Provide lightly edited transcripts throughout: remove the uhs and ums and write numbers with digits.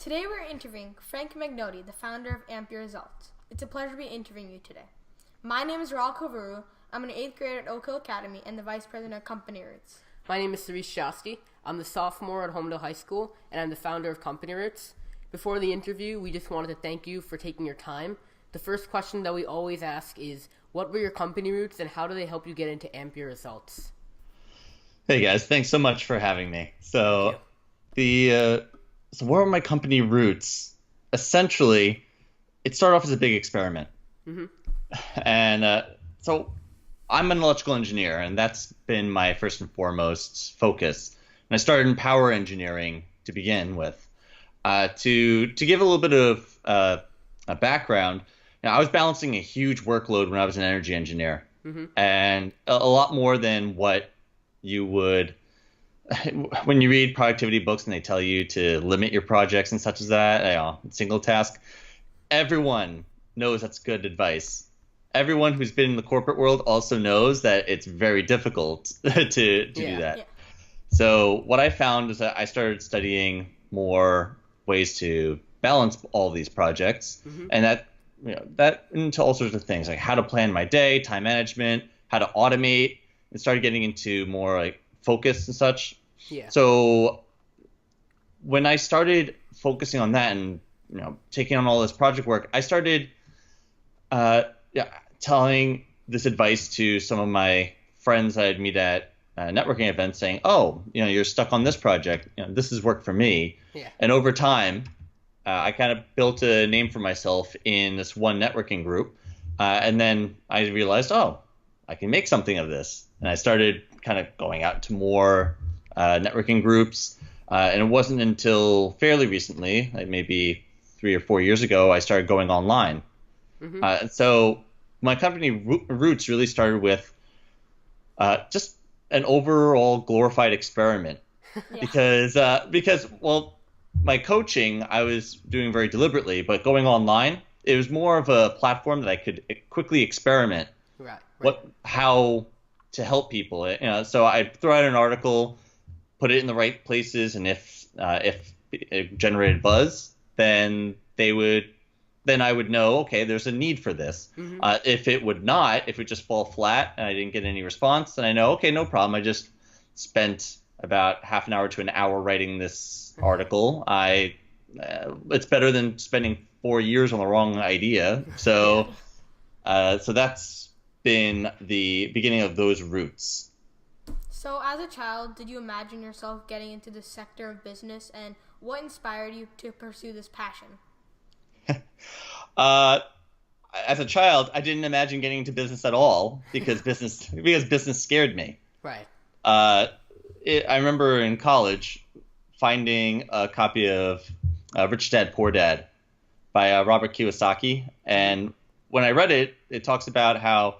Today we're interviewing Frank Magnotti, the founder of Results. It's a pleasure to be interviewing you today. My name is Raul Kovaru. I'm an 8th grader at Oak Hill Academy and the vice president of CompanyRoots. My name is Cerise Shasti. I'm the sophomore at Homedale High School, and I'm the founder of CompanyRoots. Before the interview, we just wanted to thank you for taking your time. The first question that we always ask is, what were your company roots and how do they help you get into Results? Hey guys, thanks so much for having me. So what were my company roots? Essentially, it started off as a big experiment. And so I'm an electrical engineer, and that's been my first and foremost focus. And I started in power engineering to begin with. To give a little bit of a background, I was balancing a huge workload when I was an energy engineer, and a lot more than what you would when you read productivity books and they tell you to limit your projects and such as that, single task. Everyone knows that's good advice. Everyone who's been in the corporate world also knows that it's very difficult to do that. Yeah. So what I found is that I started studying more ways to balance all these projects, and that into all sorts of things, like how to plan my day, time management, how to automate, and started getting into more like focus and such. Yeah. So when I started focusing on that and taking on all this project work, I started telling this advice to some of my friends I'd meet at networking events, saying, "Oh, you're stuck on this project. This has worked for me." Yeah. And over time, I kind of built a name for myself in this one networking group, and then I realized, oh, I can make something of this, and I started kind of going out to more networking groups, and it wasn't until fairly recently, like maybe 3 or 4 years ago, I started going online. So my company roots really started with just an overall glorified experiment. because my coaching I was doing very deliberately, but going online, it was more of a platform that I could quickly experiment how to help people. So I'd throw out an article, put it in the right places, and if it generated buzz, then I would know, okay, there's a need for this. If it would not, if it just fall flat and I didn't get any response, then I know, okay, no problem. I just spent about half an hour to an hour writing this article. It's better than spending 4 years on the wrong idea. So that's been the beginning of those roots. So as a child, did you imagine yourself getting into this sector of business, and what inspired you to pursue this passion? As a child, I didn't imagine getting into business at all because business scared me. Right. I remember in college finding a copy of Rich Dad Poor Dad by Robert Kiyosaki, and when I read it, it talks about how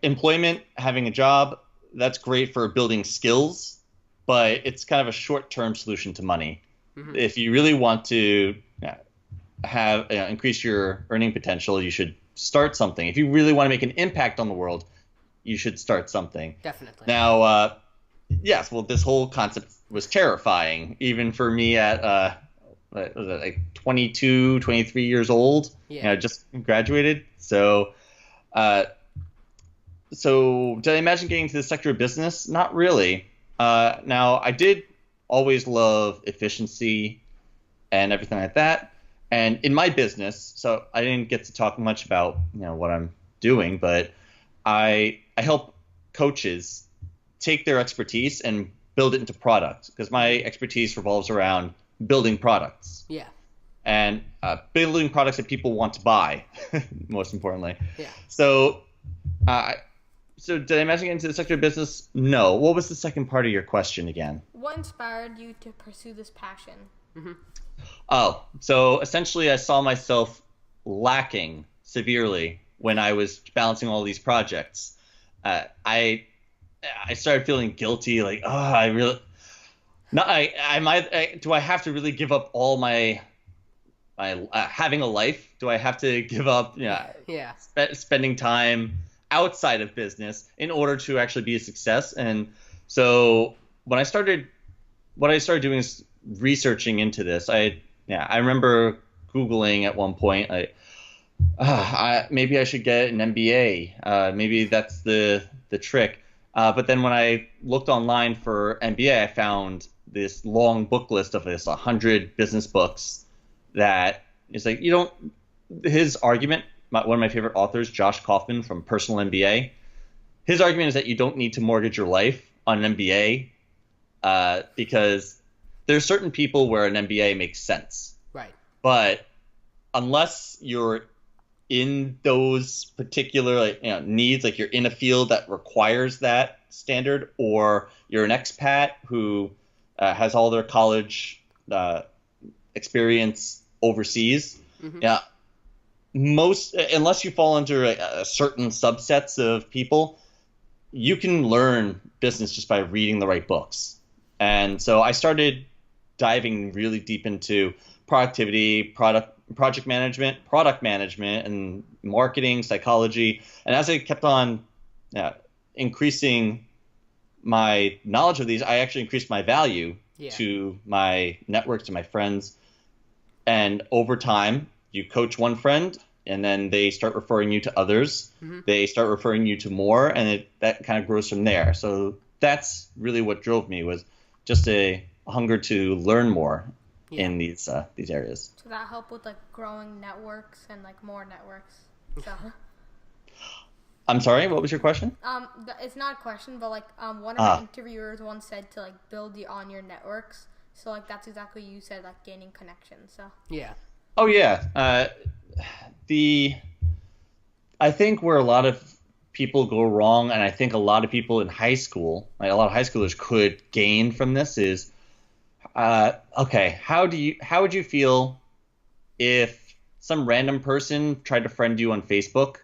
employment, having a job, that's great for building skills, but it's kind of a short-term solution to money. If you really want to increase your earning potential, you should start something. If you really want to make an impact on the world, you should start something. Definitely. Now, this whole concept was terrifying, even for me at like 22, 23 years old. Yeah. Just graduated. So did I imagine getting into the sector of business? Not really. Now, I did always love efficiency and everything like that. And in my business, so I didn't get to talk much about what I'm doing, but I help coaches take their expertise and build it into products, because my expertise revolves around building products. Yeah. And building products that people want to buy, most importantly. Yeah. So did I imagine getting into the sector of business? No. What was the second part of your question again? What inspired you to pursue this passion? Oh, so essentially I saw myself lacking severely when I was balancing all these projects. I started feeling guilty, like, do I have to really give up all my having a life? Do I have to give up spending time outside of business in order to actually be a success? And so what I started doing is researching into this, I remember Googling at one point, maybe I should get an MBA. Maybe that's the trick. But then when I looked online for MBA, I found this long book list of 100 business books that is like, his argument, one of my favorite authors, Josh Kaufman from Personal MBA, his argument is that you don't need to mortgage your life on an MBA because there's certain people where an MBA makes sense. Right. But unless you're in those particular needs, like you're in a field that requires that standard, or you're an expat who has all their college experience overseas, unless you fall under a certain subsets of people, you can learn business just by reading the right books. And so I started diving really deep into productivity, project management, product management, and marketing, psychology. And as I kept on increasing my knowledge of these, I actually increased my value to my network, to my friends. And over time, you coach one friend, and then they start referring you to others. They start referring you to more, and that kind of grows from there. So that's really what drove me, was just a hunger to learn more in these areas. So that helped with growing networks and more networks. So. I'm sorry, what was your question? It's not a question, but one of our interviewers once said to build on your networks. So that's exactly what you said, gaining connections. So. Yeah. Oh yeah. I think where a lot of people go wrong, and I think a lot of people in high school, a lot of high schoolers could gain from this, is okay, how would you feel if some random person tried to friend you on Facebook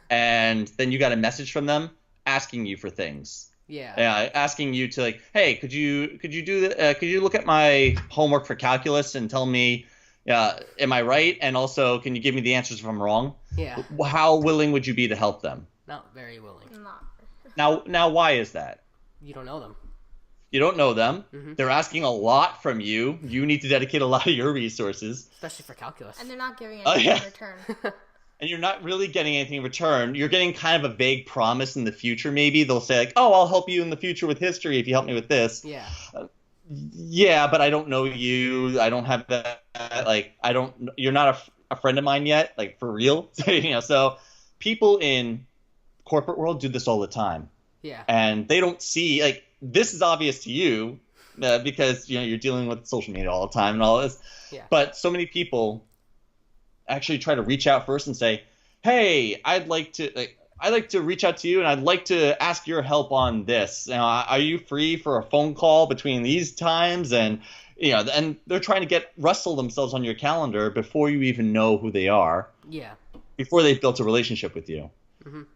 and then you got a message from them asking you for things? Yeah, asking you to hey, could you do could you look at my homework for calculus and tell me, am I right? And also, can you give me the answers if I'm wrong? Yeah. How willing would you be to help them? Not very willing. Not. Now, why is that? You don't know them. You don't know them. They're asking a lot from you. You need to dedicate a lot of your resources. Especially for calculus. And they're not giving anything in return. And you're not really getting anything in return. You're getting kind of a vague promise in the future, maybe. They'll say, oh, I'll help you in the future with history if you help me with this. Yeah. Yeah, but I don't know you. I don't have that. You're not a friend of mine yet, for real. So people in corporate world do this all the time. Yeah. And they don't see, this is obvious to you because, you're dealing with social media all the time and all this. Yeah. But so many people actually try to reach out first and say, hey, I'd like to reach out to you, and I'd like to ask your help on this. Are you free for a phone call between these times? And and they're trying to rustle themselves on your calendar before you even know who they are. Yeah. Before they've built a relationship with you.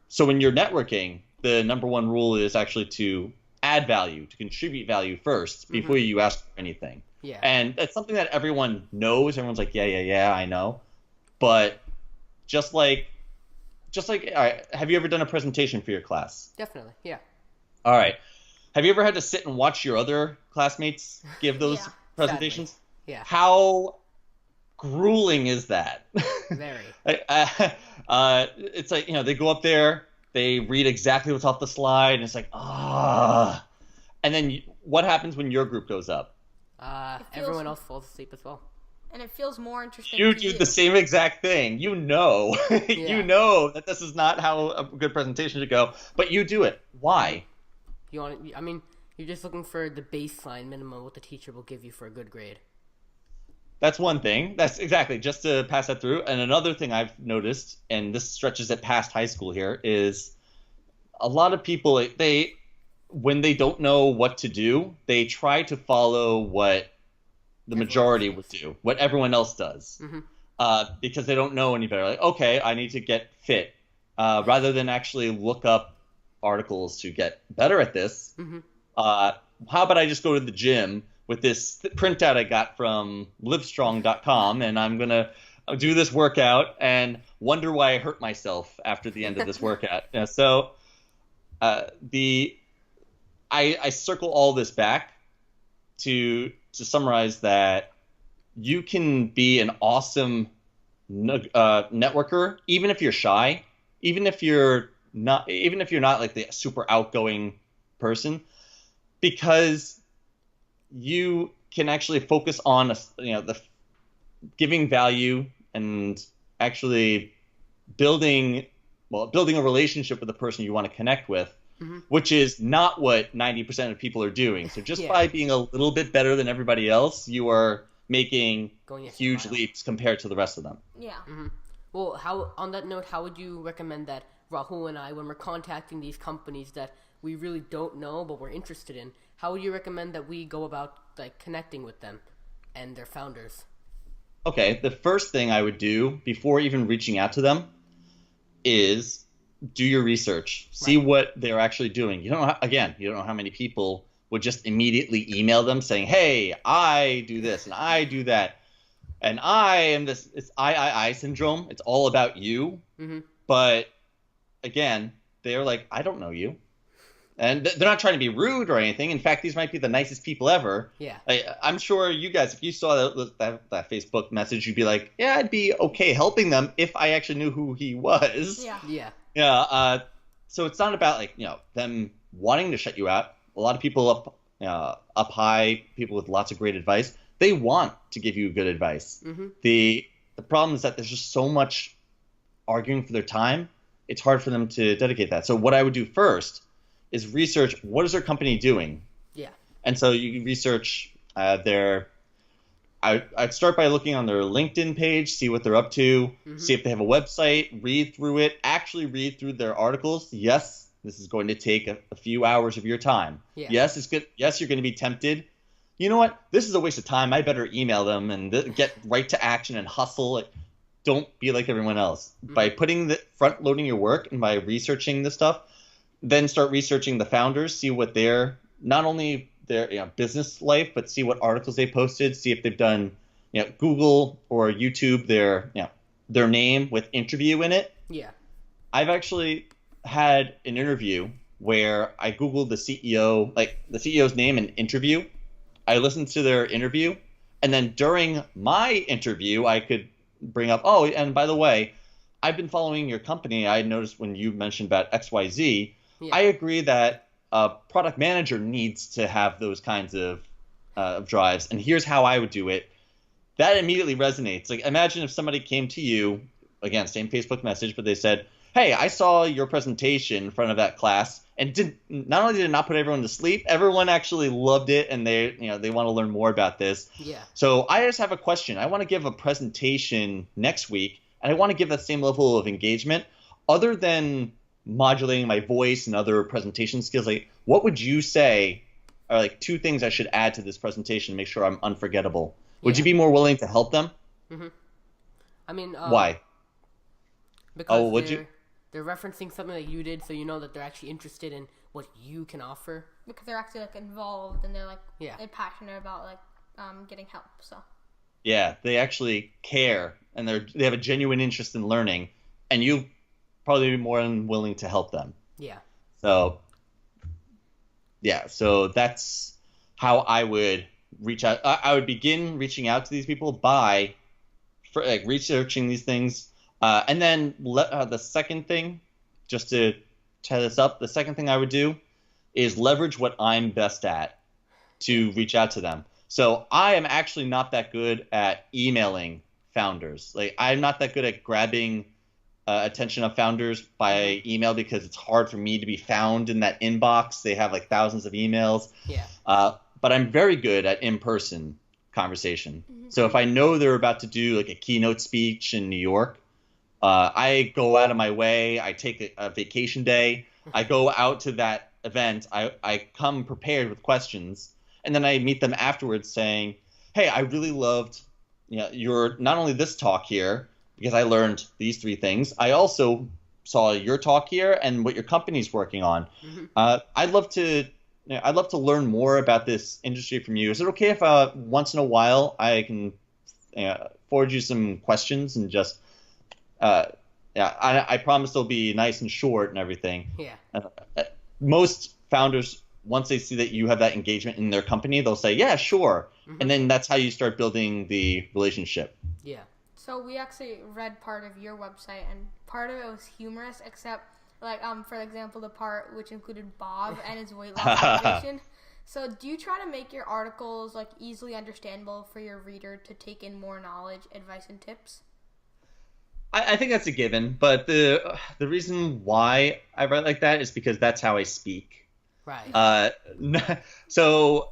So when you're networking, the number one rule is actually to add value, to contribute value first before you ask for anything. Yeah. And that's something that everyone knows. Everyone's like, yeah, I know. But just like, all right, have you ever done a presentation for your class? Definitely, yeah. All right. Have you ever had to sit and watch your other classmates give those presentations? Sadly. Yeah. How grueling is that? Very. It's they go up there, they read exactly what's off the slide, and it's and then what happens when your group goes up? Everyone else falls asleep as well. And it feels more interesting. You do the same exact thing. You know that this is not how a good presentation should go, but you do it. Why? You're just looking for the baseline minimum what the teacher will give you for a good grade. That's one thing. That's exactly, just to pass that through. And another thing I've noticed, and this stretches it past high school here, is a lot of people, when they don't know what to do, they try to follow what the majority would do, what everyone else does, because they don't know any better. Okay, I need to get fit, rather than actually look up articles to get better at this. How about I just go to the gym with this printout I got from livestrong.com, and I'm going to do this workout and wonder why I hurt myself after the end of this workout. So I circle all this back to to summarize that you can be an awesome networker, even if you're shy, even if you're not like the super outgoing person, because you can actually focus on the giving value and actually building a relationship with the person you want to connect with, which is not what 90% of people are doing. So just by being a little bit better than everybody else, you are making huge leaps compared to the rest of them. Yeah. Well, on that note, how would you recommend that Rahul and I, when we're contacting these companies that we really don't know but we're interested in, how would you recommend that we go about like connecting with them and their founders? Okay, the first thing I would do before even reaching out to them is do your research. See what they're actually doing. You don't know how many people would just immediately email them saying, "Hey, I do this and I do that, and I am this." It's I syndrome. It's all about you. But again, they're like, "I don't know you," and they're not trying to be rude or anything. In fact, these might be the nicest people ever. Yeah. I'm sure you guys, if you saw that Facebook message, you'd be like, "Yeah, I'd be okay helping them if I actually knew who he was." Yeah. So it's not about them wanting to shut you out. A lot of people up high, people with lots of great advice, they want to give you good advice. The problem is that there's just so much arguing for their time. It's hard for them to dedicate that. So what I would do first is research, what is their company doing? Yeah. And so you can research I'd start by looking on their LinkedIn page, see what they're up to, see if they have a website, read through it, actually read through their articles. Yes, this is going to take a few hours of your time. Yeah. Yes, it's good. Yes, you're going to be tempted. You know what? This is a waste of time. I better email them and get right to action and hustle. Don't be like everyone else. By front loading your work and by researching this stuff, then start researching the founders, see what they're not only their business life, but see what articles they posted, see if they've done Google or YouTube their name with interview in it. Yeah. I've actually had an interview where I Googled the CEO, like the CEO's name and interview. I listened to their interview, and then during my interview, I could bring up, oh, and by the way, I've been following your company. I noticed when you mentioned about XYZ, I agree that a product manager needs to have those kinds of drives, and here's how I would do it. That immediately resonates. Like, imagine if somebody came to you, again, same Facebook message, but they said, "Hey, I saw your presentation in front of that class, and not only did it not put everyone to sleep, everyone actually loved it, and they want to learn more about this. Yeah. So I just have a question. I want to give a presentation next week, and I want to give that same level of engagement. Other than modulating my voice and other presentation skills, like what would you say are like 2 things I should add to this presentation to make sure I'm unforgettable?" Would you be more willing to help them? I mean, why? Because they're referencing something that you did, so you know that they're actually interested in what you can offer. Because they're actually like involved and they're like they're passionate about like getting help. So. Yeah, they actually care and they have a genuine interest in learning, and you probably be more than willing to help them. Yeah. So that's how I would reach out. I would begin reaching out to these people by researching these things. And then the second thing, just to tie this up, the second thing I would do is leverage what I'm best at to reach out to them. So I am actually not that good at emailing founders. Like, I'm not that good at grabbing attention of founders by email because it's hard for me to be found in that inbox. They have like thousands of emails. Yeah. But I'm very good at in-person conversation. So if I know they're about to do like a keynote speech in New York, I go out of my way. I take a vacation day. I go out to that event. I come prepared with questions, and then I meet them afterwards saying, "Hey, I really loved your not only this talk here because I learned these 3 things. I also saw your talk here and what your company's working on. I'd love to learn more about this industry from you. Is it okay if once in a while I can forward you some questions and just I promise they'll be nice and short and everything." Yeah. Most founders once they see that you have that engagement in their company, they'll say, yeah, sure. And then that's how you start building the relationship. Yeah. So we actually read part of your website, and part of it was humorous, except, like, for example, the part which included Bob and his weight loss motivation. So do you try to make your articles, like, easily understandable for your reader to take in more knowledge, advice, and tips? I think that's a given, but the reason why I write like that is because that's how I speak. Right. So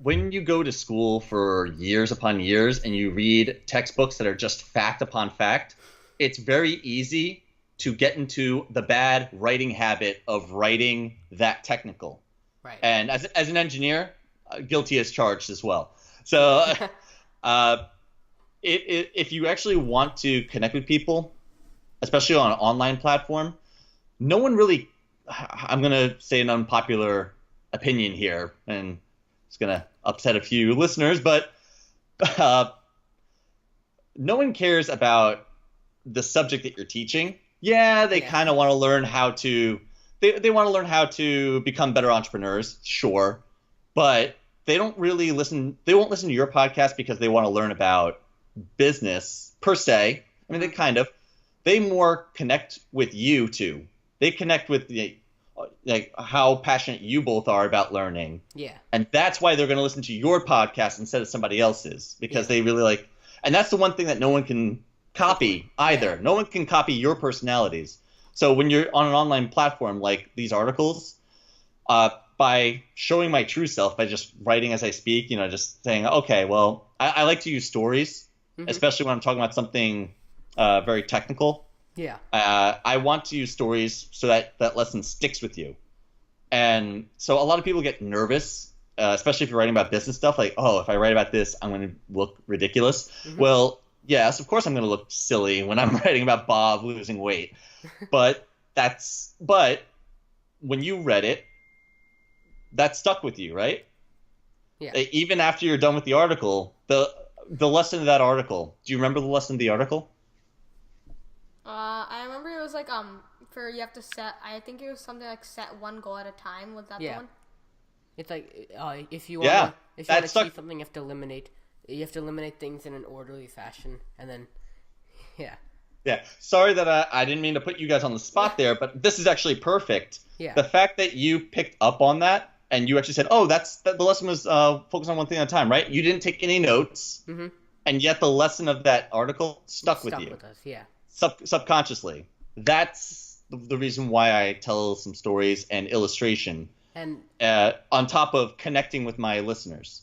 when you go to school for years upon years and you read textbooks that are just fact upon fact, it's very easy to get into the bad writing habit of writing that technical. Right. And as an engineer, guilty as charged as well. So if you actually want to connect with people, especially on an online platform, no one really, I'm going to say an unpopular opinion here, and it's going to upset a few listeners, but no one cares about the subject that you're teaching. Yeah, they kind of want to learn how to, they want to learn how to become better entrepreneurs, sure, but they don't really listen, they won't listen to your podcast because they want to learn about business per se. I mean, they more connect with you two. They connect with like how passionate you both are about learning. Yeah. And that's why they're going to listen to your podcast instead of somebody else's, because they really like, and that's the one thing that no one can copy either. Yeah. No one can copy your personalities. So when you're on an online platform like these articles, by showing my true self, by just writing as I speak, just saying, okay, well, I like to use stories, especially when I'm talking about something very technical. Yeah. I want to use stories so that lesson sticks with you. And so a lot of people get nervous, especially if you're writing about business stuff, like, oh, if I write about this, I'm going to look ridiculous. Well, yes, of course I'm going to look silly when I'm writing about Bob losing weight. But when you read it, that stuck with you, right? Yeah. Even after you're done with the article, the lesson of that article, do you remember the lesson of the article? I remember it was like, you have to set, I think it was something like set one goal at a time. Was that the one? It's like, if you want to achieve something, you have to eliminate things in an orderly fashion, and then, Yeah, sorry that I didn't mean to put you guys on the spot there, but this is actually perfect. Yeah. The fact that you picked up on that, and you actually said, oh, the lesson was focused on one thing at a time, right? You didn't take any notes, and yet the lesson of that article stuck with you. With us, yeah. Subconsciously. That's the reason why I tell some stories and illustration, and on top of connecting with my listeners.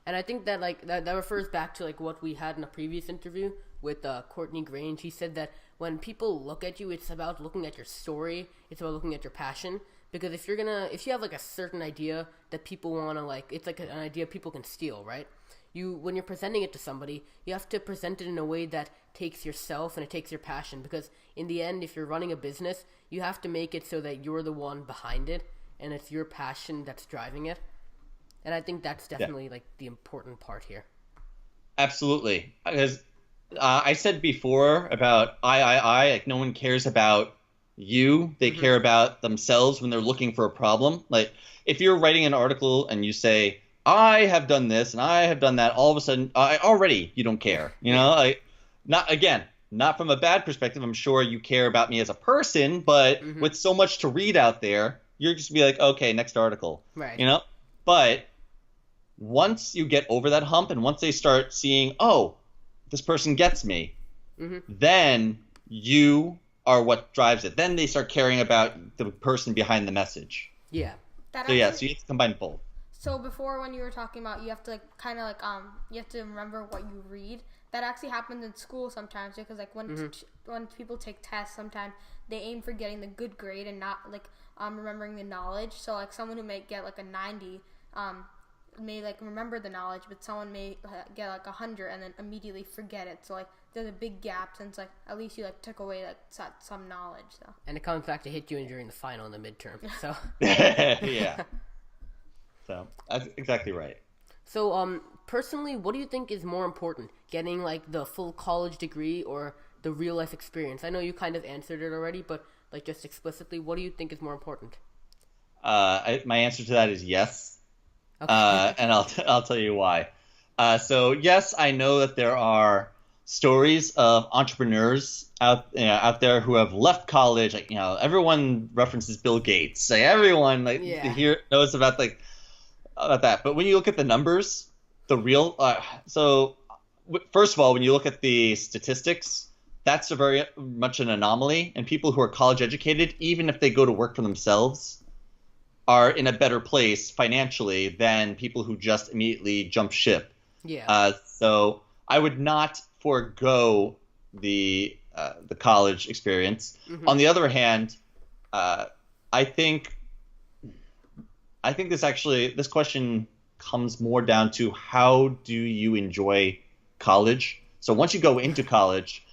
And I think that that refers back to what we had in a previous interview with Courtney Grange. He said that when people look at you, it's about looking at your story. It's about looking at your passion. Because if you have a certain idea that people want to it's like an idea people can steal, right? When you're presenting it to somebody, you have to present it in a way that takes yourself and it takes your passion. Because in the end, if you're running a business, you have to make it so that you're the one behind it, and it's your passion that's driving it. And I think that's definitely the important part here. Absolutely. Because I said before about I, no one cares about you. They care about themselves when they're looking for a problem. Like if you're writing an article and you say, I have done this and I have done that, all of a sudden, you don't care. Not from a bad perspective. I'm sure you care about me as a person, but with so much to read out there, you're just be like, okay, next article. Right. But once you get over that hump and once they start seeing, oh, this person gets me, then you are what drives it. Then they start caring about the person behind the message. Yeah. So you have to combine both. So before, when you were talking about you have to you have to remember what you read. That actually happens in school sometimes, because when people take tests, sometimes they aim for getting the good grade and not remembering the knowledge. So someone who may get a 90 may remember the knowledge, but someone may get 100 and then immediately forget it. So there's a big gap, since at least you took away some knowledge. So. And it comes back to hit you during the final and the midterm. So yeah. So that's exactly right. So personally, what do you think is more important, getting the full college degree or the real life experience? I know you kind of answered it already, but just explicitly, what do you think is more important? My answer to that is yes. Okay. And I'll tell you why. So yes, I know that there are stories of entrepreneurs out there who have left college. Like, everyone references Bill Gates. Like, everyone here knows about that. But when you look at the numbers, the real first of all, when you look at the statistics, that's a very much an anomaly. And people who are college educated, even if they go to work for themselves, are in a better place financially than people who just immediately jump ship. Yeah. So I would not forego the college experience. Mm-hmm. On the other hand, I think this question comes more down to how do you enjoy college. So once you go into college,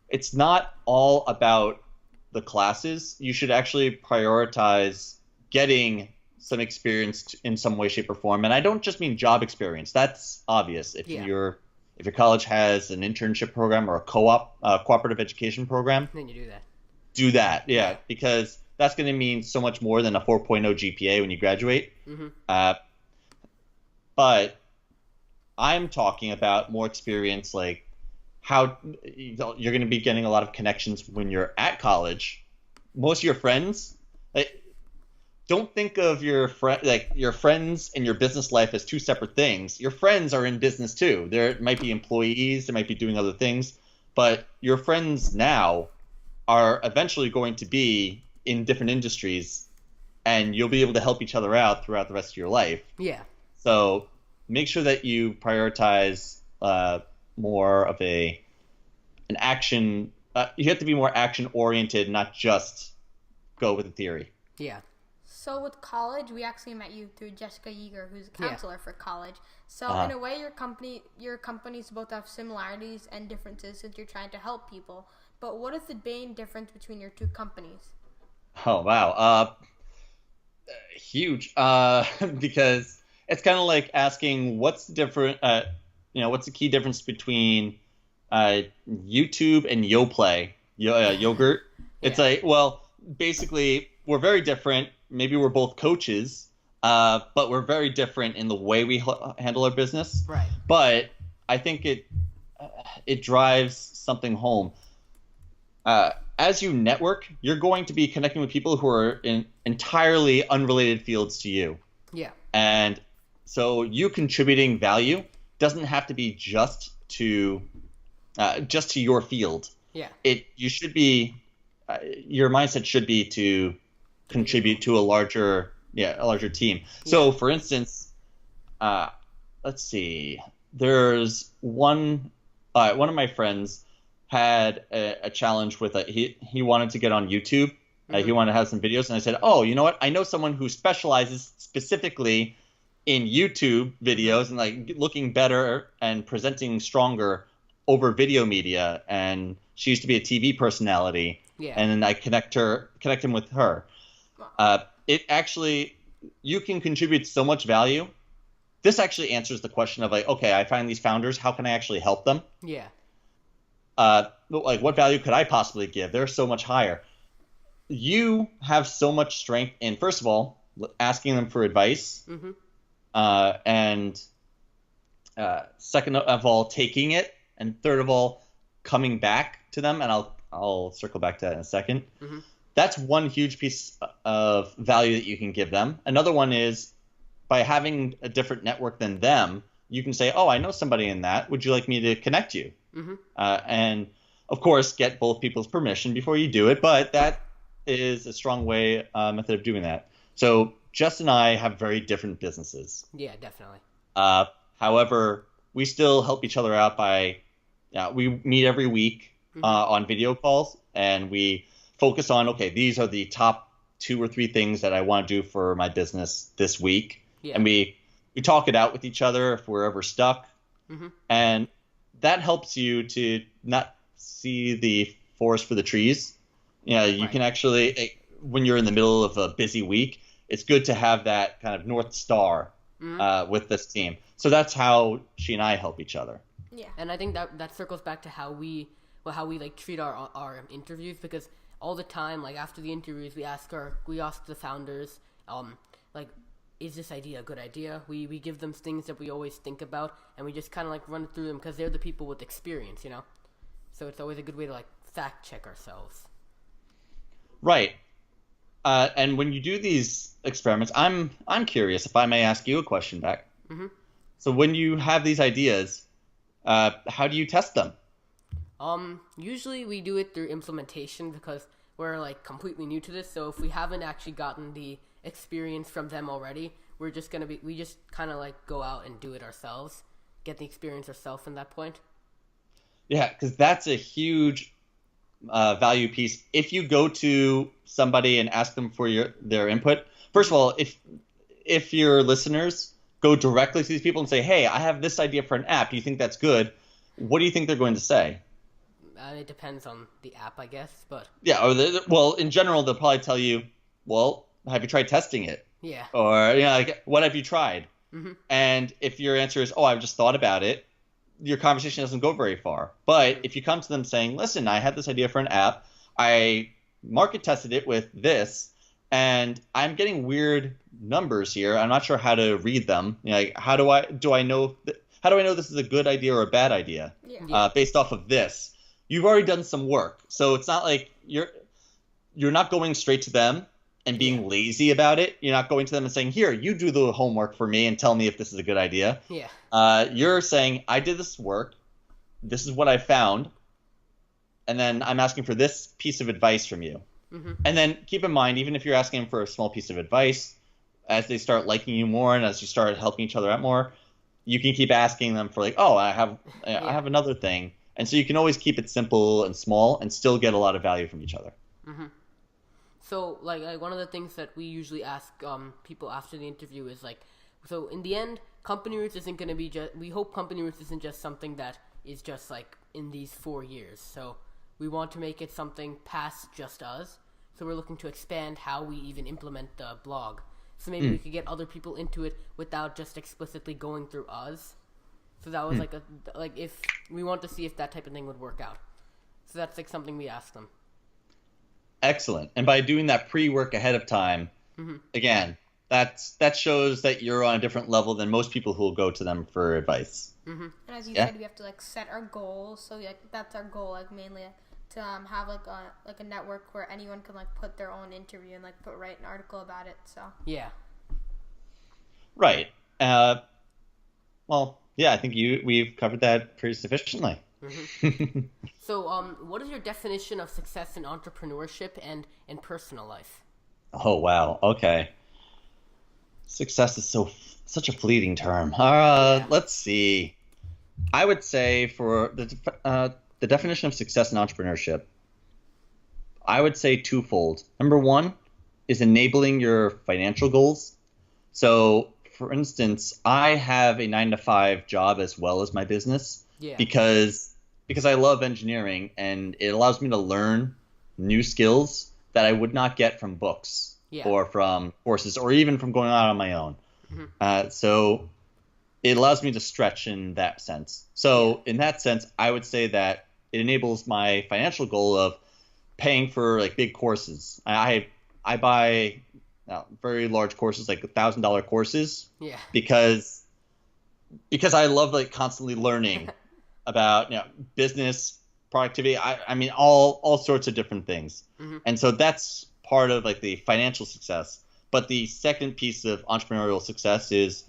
it's not all about the classes. You should actually prioritize getting some experience in some way, shape, or form. And I don't just mean job experience. That's obvious. If your college has an internship program or a cooperative education program, then you do that. Do that, yeah, because that's going to mean so much more than a 4.0 GPA when you graduate. Mm-hmm. But I'm talking about more experience, like how you're going to be getting a lot of connections when you're at college. Most of your friends, don't think of your friends and your business life as two separate things. Your friends are in business too. There might be employees, they might be doing other things, but your friends now are eventually going to be in different industries, and you'll be able to help each other out throughout the rest of your life. Yeah. So make sure that you prioritize more of an action. You have to be more action oriented, not just go with the theory. Yeah. So with college, we actually met you through Jessica Yeager, who's a counselor for college. So in a way, your companies both have similarities and differences since you're trying to help people. But what is the main difference between your two companies? Oh, wow. Huge. Because it's kind of like asking what's the what's the key difference between YouTube and Yoplait, yogurt. It's like, well, basically we're very different. Maybe we're both coaches, but we're very different in the way we handle our business. Right. But I think it drives something home. As you network, you're going to be connecting with people who are in entirely unrelated fields to you. Yeah. And so you contributing value doesn't have to be just to your field. Yeah. You should be your mindset should be to contribute to a larger team. Yeah. So for instance, let's see. There's one of my friends had a challenge with he wanted to get on YouTube. Mm-hmm. He wanted to have some videos, and I said, "Oh, you know what? I know someone who specializes specifically in YouTube videos and like looking better and presenting stronger over video media. And she used to be a TV personality. Yeah. And then I connect him with her. It actually, you can contribute so much value. This actually answers the question of like, okay, I find these founders, how can I actually help them? Yeah. Like what value could I possibly give? They're so much higher. You have so much strength in, first of all, asking them for advice. Mm-hmm. And second of all, taking it. And third of all, coming back to them. And I'll circle back to that in a second. Mm-hmm. That's one huge piece of value that you can give them. Another one is by having a different network than them, you can say, oh, I know somebody in that. Would you like me to connect you? Mm-hmm. And of course, get both people's permission before you do it. But that is a strong method of doing that. So Jess and I have very different businesses. Yeah, definitely. However, we still help each other out by we meet every week on video calls, and we focus on, okay, these are the top 2 or 3 things that I want to do for my business this week. Yeah. And we talk it out with each other if we're ever stuck. Mm-hmm. And that helps you to not see the forest for the trees. You can actually, when you're in the middle of a busy week, it's good to have that kind of North Star with this team. So that's how she and I help each other. Yeah. And I think that circles back to how we like treat our interviews, because all the time, like after the interviews, we ask the founders like, is this idea a good idea? We give them things that we always think about, and we just kind of like run through them because they're the people with experience, you know? So it's always a good way to like fact check ourselves. Right. And when you do these experiments, I'm curious if I may ask you a question back. Mm-hmm. So when you have these ideas, how do you test them? Usually we do it through implementation because we're like completely new to this. So if we haven't actually gotten the experience from them already, we just kind of like go out and do it ourselves, get the experience ourselves in that point. Yeah, because that's a huge value piece. If you go to somebody and ask them for their input, first of all, if your listeners go directly to these people and say, "Hey, I have this idea for an app. Do you think that's good?" What do you think they're going to say? It depends on the app, I guess, but yeah. Well, in general, they'll probably tell you, "Well, have you tried testing it?" Yeah. Or like, "What have you tried?" Mm-hmm. And if your answer is, "Oh, I've just thought about it," your conversation doesn't go very far. But if you come to them saying, "Listen, I had this idea for an app. I market tested it with this, and I'm getting weird numbers here. I'm not sure how to read them. You know, like, how do I know this is a good idea or a bad idea based off of this?" You've already done some work, so it's not like you're not going straight to them and being lazy about it. You're not going to them and saying, "Here, you do the homework for me and tell me if this is a good idea." Yeah. You're saying, "I did this work. This is what I found, and then I'm asking for this piece of advice from you." Mm-hmm. And then keep in mind, even if you're asking for a small piece of advice, as they start liking you more and as you start helping each other out more, you can keep asking them for like, "Oh, I have another thing." And so you can always keep it simple and small and still get a lot of value from each other. Mm-hmm. So, like one of the things that we usually ask people after the interview is like, so in the end, CompanyRoots isn't going to be just, we hope CompanyRoots isn't just something that is just like in these 4 years. So we want to make it something past just us. So we're looking to expand how we even implement the blog. So maybe we could get other people into it without just explicitly going through us. So that was like if we want to see if that type of thing would work out. So that's like something we asked them. Excellent. And by doing that pre-work ahead of time, again, that shows that you're on a different level than most people who will go to them for advice. And as you said, we have to like set our goals. So like that's our goal, like mainly to have like a network where anyone can like put their own interview and like write an article about it. So yeah. Right. Well, yeah, I think we've covered that pretty sufficiently. So, what is your definition of success in entrepreneurship and in personal life? Oh, wow. Okay. Success is such a fleeting term. Let's see. I would say for the definition of success in entrepreneurship, I would say twofold. Number one is enabling your financial goals. So, for instance, I have a 9-to-5 job as well as my business because I love engineering and it allows me to learn new skills that I would not get from books or from courses or even from going out on my own. So it allows me to stretch in that sense. So in that sense, I would say that it enables my financial goal of paying for like big courses. I buy very large courses, like $1,000 courses, because I love like constantly learning about business, productivity. I mean all sorts of different things, and so that's part of like the financial success. But the second piece of entrepreneurial success is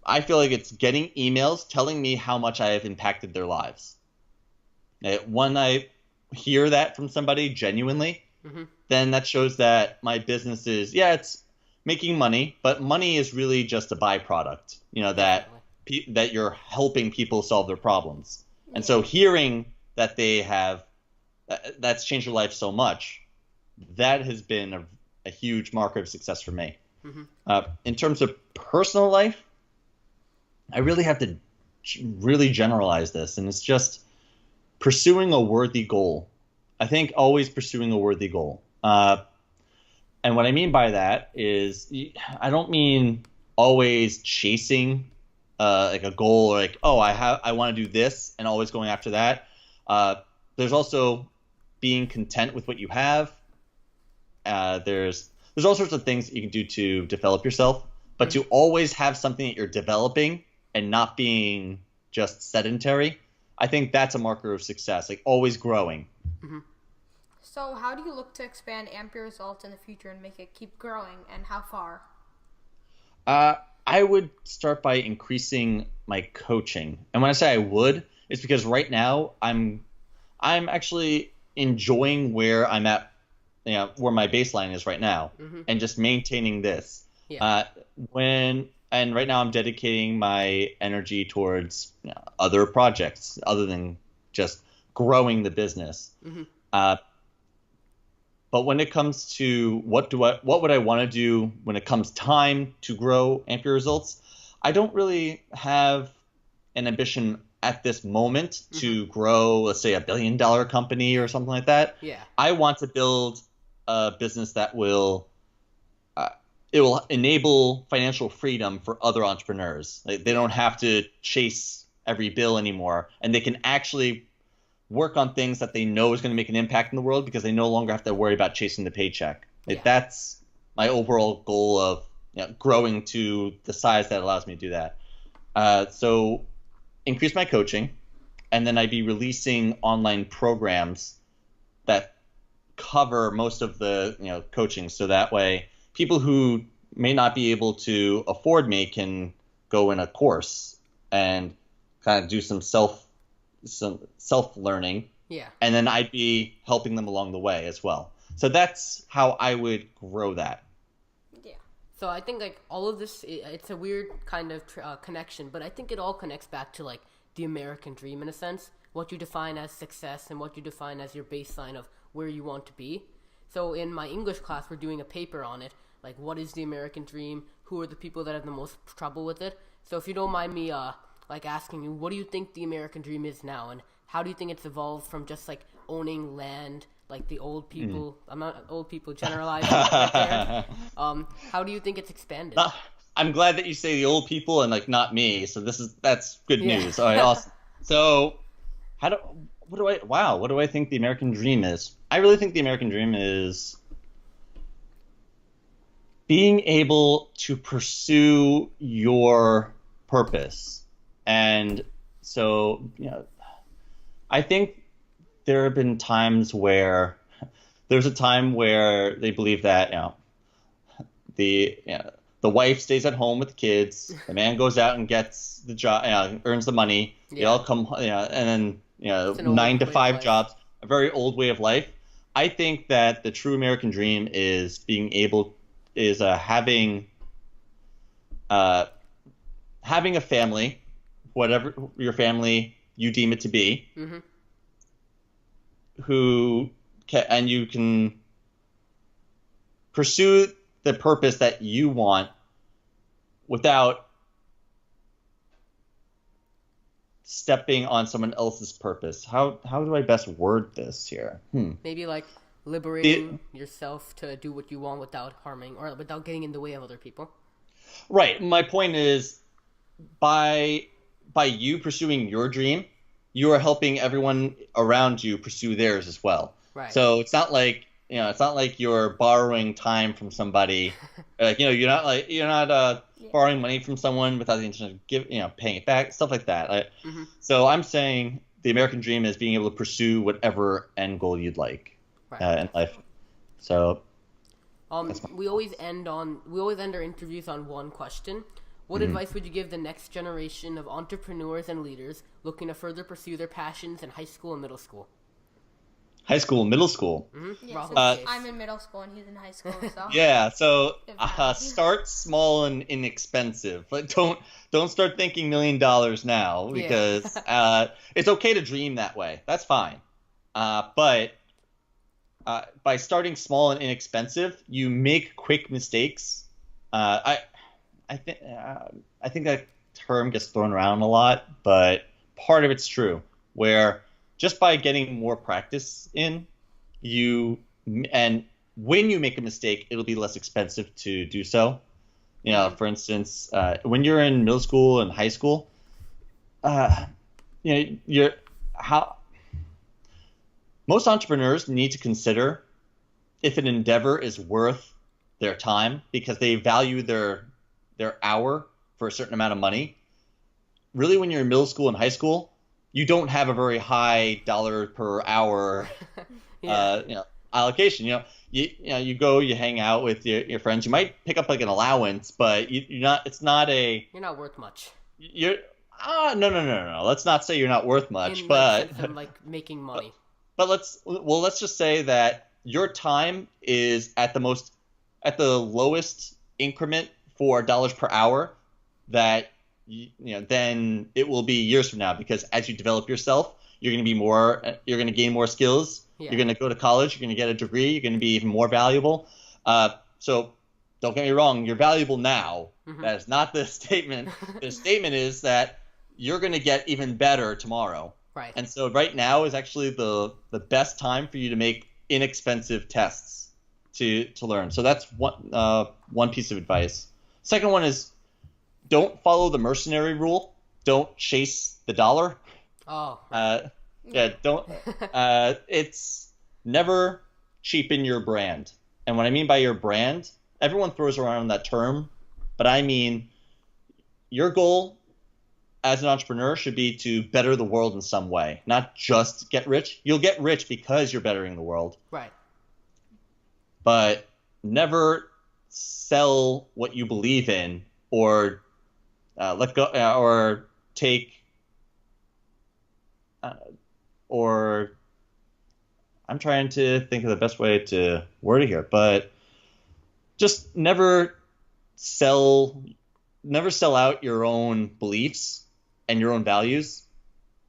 I feel like it's getting emails telling me how much I have impacted their lives. When I hear that from somebody genuinely, then that shows that my business is, it's making money, but money is really just a byproduct, that you're helping people solve their problems. And so hearing that that's changed their life so much, that has been a huge marker of success for me. In terms of personal life, I really have to really generalize this, and it's just pursuing a worthy goal. I think always pursuing a worthy goal. And what I mean by that is I don't mean always chasing like a goal or like, I want to do this and always going after that. There's also being content with what you have. There's there's all sorts of things that you can do to develop yourself, but to always have something that you're developing and not being just sedentary, I think that's a marker of success, like always growing. So how do you look to expand Ampere Results in the future and make it keep growing, and how far? I would start by increasing my coaching. And when I say I would, it's because right now I'm actually enjoying where I'm at, where my baseline is right now, and just maintaining this. Yeah. And right now I'm dedicating my energy towards other projects other than just growing the business. But when it comes to what would I want to do when it comes time to grow Ampere Results, I don't really have an ambition at this moment to grow, let's say, $1 billion company or something like that. Yeah. I want to build a business that will it will enable financial freedom for other entrepreneurs. Like, they don't have to chase every bill anymore, and they can actually work on things that they know is going to make an impact in the world because they no longer have to worry about chasing the paycheck. Like, that's my overall goal of growing to the size that allows me to do that. So increase my coaching, and then I'd be releasing online programs that cover most of the coaching, so that way people who may not be able to afford me can go in a course and kind of do some self learning. Yeah. And then I'd be helping them along the way as well. So that's how I would grow that. Yeah. So I think like all of this, it's a weird kind of connection, but I think it all connects back to like the American dream in a sense, what you define as success and what you define as your baseline of where you want to be. So in my English class, we're doing a paper on it, like what is the American dream? Who are the people that have the most trouble with it? So if you don't mind me like asking you, what do you think the American dream is now, and how do you think it's evolved from just like owning land, like the old people? I'm not old people generalizing. How do you think it's expanded? I'm glad that you say the old people and like not me. So that's good news. All right, awesome. So what do I think the American dream is? I really think the American dream is being able to pursue your purpose. And so, I think there have been times where there's a time where they believe that, the wife stays at home with the kids, the man goes out and gets the job, earns the money, they all come, and then, 9 to 5 jobs, a very old way of life. I think that the true American dream is having a family, whatever your family you deem it to be, and you can pursue the purpose that you want without stepping on someone else's purpose. How do I best word this here? Maybe like liberating yourself to do what you want without harming or without getting in the way of other people. Right. My point is, by you pursuing your dream, you are helping everyone around you pursue theirs as well. Right. So it's not like you're borrowing time from somebody. You're not borrowing money from someone without the intention of paying it back, stuff like that. So I'm saying the American dream is being able to pursue whatever end goal you'd like in life. So we always end our interviews on one question. What advice would you give the next generation of entrepreneurs and leaders looking to further pursue their passions in high school and middle school? High school, middle school. Yeah, I'm in middle school and he's in high school. So yeah, so start small and inexpensive. Like don't start thinking $1 million now, because it's okay to dream that way. That's fine. But by starting small and inexpensive, you make quick mistakes. I think that term gets thrown around a lot, but part of it's true, where just by getting more practice in, and when you make a mistake, it'll be less expensive to do so. For instance, when you're in middle school and high school, most entrepreneurs need to consider if an endeavor is worth their time because they value their hour for a certain amount of money. Really, when you're in middle school and high school, you don't have a very high dollar per hour allocation. You go, you hang out with your friends. You might pick up like an allowance, but you're not. It's not a. You're not worth much. No. Let's not say you're not worth much, but like making money. But let's just say that your time is at the lowest increment for dollars per hour. That then it will be years from now, because as you develop yourself, you're going to gain more skills. Yeah. You're going to go to college. You're going to get a degree. You're going to be even more valuable. So don't get me wrong. You're valuable now. Mm-hmm. That is not the statement. The statement is that you're going to get even better tomorrow. Right. And so right now is actually the best time for you to make inexpensive tests to learn. So that's one piece of advice. Second one is, don't follow the mercenary rule. Don't chase the dollar. Oh. Don't. It's never cheapen your brand. And what I mean by your brand, everyone throws around that term, but I mean your goal as an entrepreneur should be to better the world in some way, not just get rich. You'll get rich because you're bettering the world. Right. But never sell what you believe in, or let go, or take, or I'm trying to think of the best way to word it here, but just never sell out your own beliefs and your own values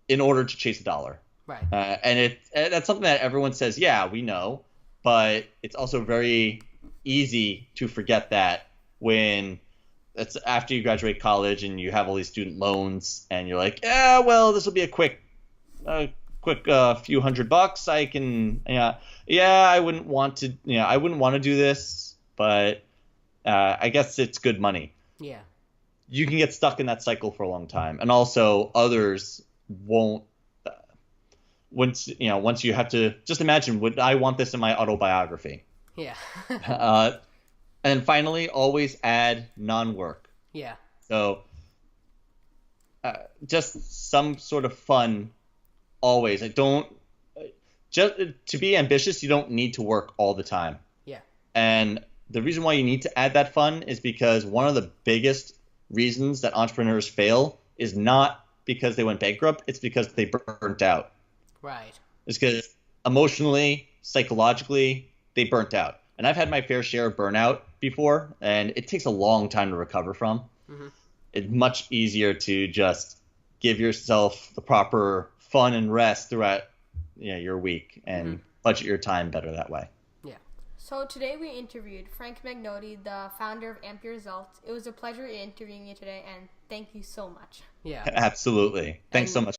in order to chase a dollar. Right. And that's something that everyone says, yeah, we know, but it's also very easy to forget that when it's after you graduate college and you have all these student loans and you're like, yeah, well, this will be a quick few $100. I can, I wouldn't want to do this, but I guess it's good money. Yeah. You can get stuck in that cycle for a long time. And also others won't, once you have to just imagine, would I want this in my autobiography? Yeah. And finally, always add non-work. Yeah. So just some sort of fun always. Just to be ambitious, you don't need to work all the time. Yeah. And the reason why you need to add that fun is because one of the biggest reasons that entrepreneurs fail is not because they went bankrupt, it's because they burnt out. Right. It's because emotionally, psychologically, they burnt out. And I've had my fair share of burnout before, and it takes a long time to recover from. Mm-hmm. It's much easier to just give yourself the proper fun and rest throughout your week and budget your time better that way. Yeah. So today we interviewed Frank Magnotti, the founder of Amp Your Results. It was a pleasure interviewing you today, and thank you so much. Yeah. Absolutely. Thanks so much.